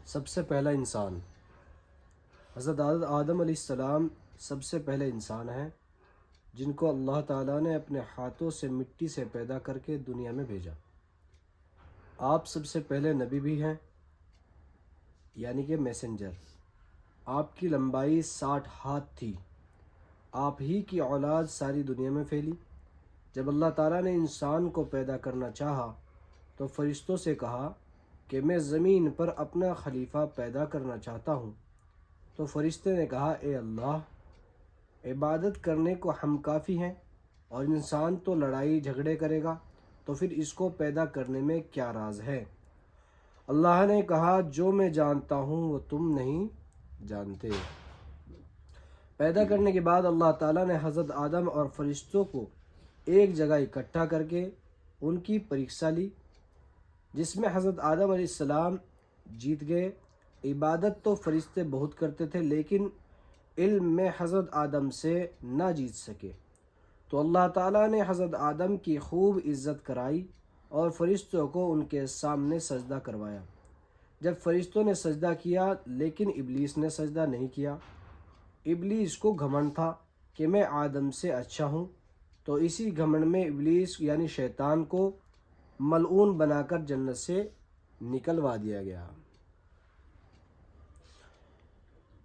سب سے پہلا انسان حضرت آدم علیہ السلام سب سے پہلے انسان ہیں جن کو اللہ تعالیٰ نے اپنے ہاتھوں سے مٹی سے پیدا کر کے دنیا میں بھیجا۔ آپ سب سے پہلے نبی بھی ہیں، یعنی کہ میسنجر۔ آپ کی لمبائی 60 ہاتھ تھی۔ آپ ہی کی اولاد ساری دنیا میں پھیلی۔ جب اللہ تعالیٰ نے انسان کو پیدا کرنا چاہا تو فرشتوں سے کہا کہ میں زمین پر اپنا خلیفہ پیدا کرنا چاہتا ہوں، تو فرشتے نے کہا اے اللہ، عبادت کرنے کو ہم کافی ہیں، اور انسان تو لڑائی جھگڑے کرے گا، تو پھر اس کو پیدا کرنے میں کیا راز ہے؟ اللہ نے کہا جو میں جانتا ہوں وہ تم نہیں جانتے۔ پیدا کرنے کے بعد اللہ تعالیٰ نے حضرت آدم اور فرشتوں کو ایک جگہ اکٹھا کر کے ان کی پریکشا لی، جس میں حضرت آدم علیہ السلام جیت گئے۔ عبادت تو فرشتے بہت کرتے تھے، لیکن علم میں حضرت آدم سے نہ جیت سکے، تو اللہ تعالیٰ نے حضرت آدم کی خوب عزت کرائی اور فرشتوں کو ان کے سامنے سجدہ کروایا۔ جب فرشتوں نے سجدہ کیا لیکن ابلیس نے سجدہ نہیں کیا۔ ابلیس کو گھمنڈ تھا کہ میں آدم سے اچھا ہوں، تو اسی گھمنڈ میں ابلیس یعنی شیطان کو ملعون بنا کر جنت سے نکلوا دیا گیا۔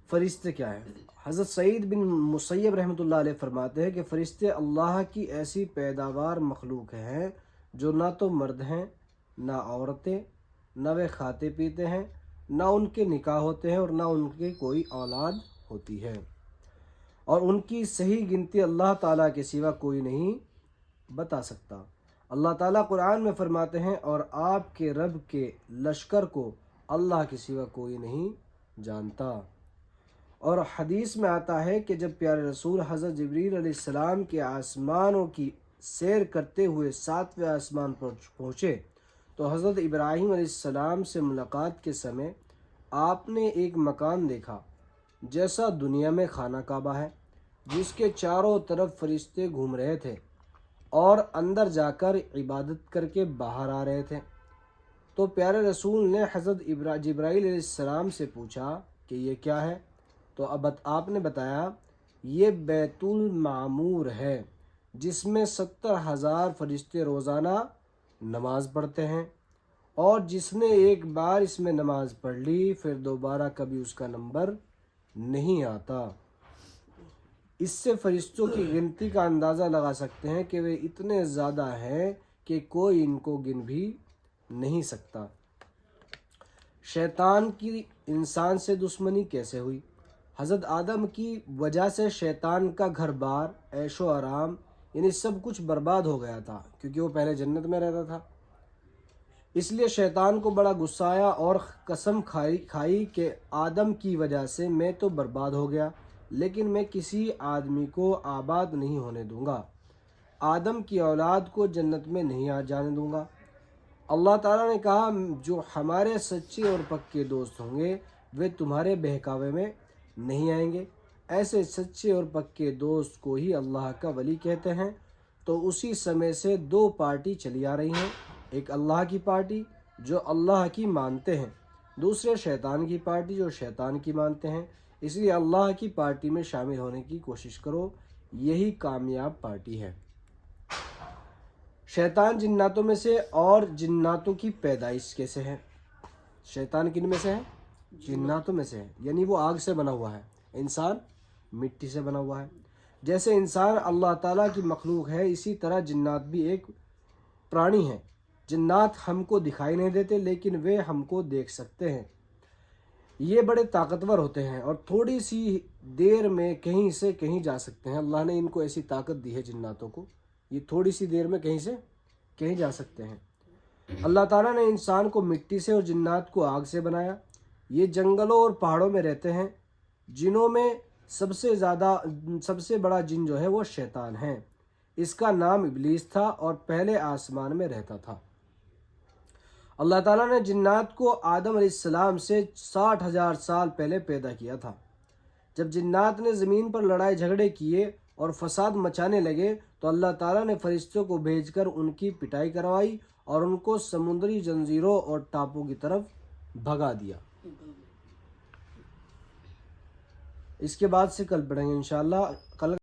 فرشتے کیا ہیں؟ حضرت سعید بن مسیب رحمۃ اللہ علیہ فرماتے ہیں کہ فرشتے اللہ کی ایسی پیداوار مخلوق ہیں جو نہ تو مرد ہیں نہ عورتیں، نہ وہ کھاتے پیتے ہیں، نہ ان کے نکاح ہوتے ہیں، اور نہ ان کے کوئی اولاد ہوتی ہے، اور ان کی صحیح گنتی اللہ تعالیٰ کے سوا کوئی نہیں بتا سکتا۔ اللہ تعالیٰ قرآن میں فرماتے ہیں اور آپ کے رب کے لشکر کو اللہ کے سوا کوئی نہیں جانتا۔ اور حدیث میں آتا ہے کہ جب پیارے رسول حضرت جبریل علیہ السلام کے آسمانوں کی سیر کرتے ہوئے 7ویں آسمان پر پہنچے تو حضرت ابراہیم علیہ السلام سے ملاقات کے سمے آپ نے ایک مکان دیکھا جیسا دنیا میں خانہ کعبہ ہے، جس کے چاروں طرف فرشتے گھوم رہے تھے اور اندر جا کر عبادت کر کے باہر آ رہے تھے۔ تو پیارے رسول نے حضرت جبرائیل علیہ السلام سے پوچھا کہ یہ کیا ہے؟ تو اب آپ نے بتایا یہ بیت المعمور ہے، جس میں 70,000 فرشتے روزانہ نماز پڑھتے ہیں، اور جس نے ایک بار اس میں نماز پڑھ لی پھر دوبارہ کبھی اس کا نمبر نہیں آتا۔ اس سے فرشتوں کی گنتی کا اندازہ لگا سکتے ہیں کہ وہ اتنے زیادہ ہیں کہ کوئی ان کو گن بھی نہیں سکتا۔ شیطان کی انسان سے دشمنی کیسے ہوئی؟ حضرت آدم کی وجہ سے شیطان کا گھر بار، عیش و آرام یعنی سب کچھ برباد ہو گیا تھا، کیونکہ وہ پہلے جنت میں رہتا تھا۔ اس لیے شیطان کو بڑا غصہ آیا اور قسم کھائی کہ آدم کی وجہ سے میں تو برباد ہو گیا، لیکن میں کسی آدمی کو آباد نہیں ہونے دوں گا، آدم کی اولاد کو جنت میں نہیں جانے دوں گا۔ اللہ تعالیٰ نے کہا جو ہمارے سچے اور پکے دوست ہوں گے وہ تمہارے بہکاوے میں نہیں آئیں گے۔ ایسے سچے اور پکے دوست کو ہی اللہ کا ولی کہتے ہیں۔ تو اسی سمے سے 2 پارٹی چلی آ رہی ہیں، ایک اللہ کی پارٹی جو اللہ کی مانتے ہیں، دوسرے شیطان کی پارٹی جو شیطان کی مانتے ہیں۔ اس لیے اللہ کی پارٹی میں شامل ہونے کی کوشش کرو، یہی کامیاب پارٹی ہے۔ شیطان جناتوں میں سے، اور جناتوں کی پیدائش کیسے ہے؟ شیطان کن میں سے ہے؟ جناتوں میں سے ہے، یعنی وہ آگ سے بنا ہوا ہے، انسان مٹی سے بنا ہوا ہے۔ جیسے انسان اللہ تعالیٰ کی مخلوق ہے، اسی طرح جنات بھی ایک پرانی ہیں۔ جنات ہم کو دکھائی نہیں دیتے لیکن وہ ہم کو دیکھ سکتے ہیں۔ یہ بڑے طاقتور ہوتے ہیں اور تھوڑی سی دیر میں کہیں سے کہیں جا سکتے ہیں۔ اللہ نے ان کو ایسی طاقت دی ہے جناتوں کو، یہ تھوڑی سی دیر میں کہیں سے کہیں جا سکتے ہیں۔ اللہ تعالیٰ نے انسان کو مٹی سے اور جنات کو آگ سے بنایا۔ یہ جنگلوں اور پہاڑوں میں رہتے ہیں۔ جنوں میں سب سے بڑا جن جو ہے وہ شیطان ہے۔ اس کا نام ابلیس تھا اور پہلے آسمان میں رہتا تھا۔ اللہ تعالیٰ نے جنات کو آدم علیہ السلام سے 60,000 سال پہلے پیدا کیا تھا۔ جب جنات نے زمین پر لڑائی جھگڑے کیے اور فساد مچانے لگے تو اللہ تعالیٰ نے فرشتوں کو بھیج کر ان کی پٹائی کروائی اور ان کو سمندری جنزیروں اور ٹاپو کی طرف بھگا دیا۔ اس کے بعد سے کل پڑھیں گے انشاءاللہ. کل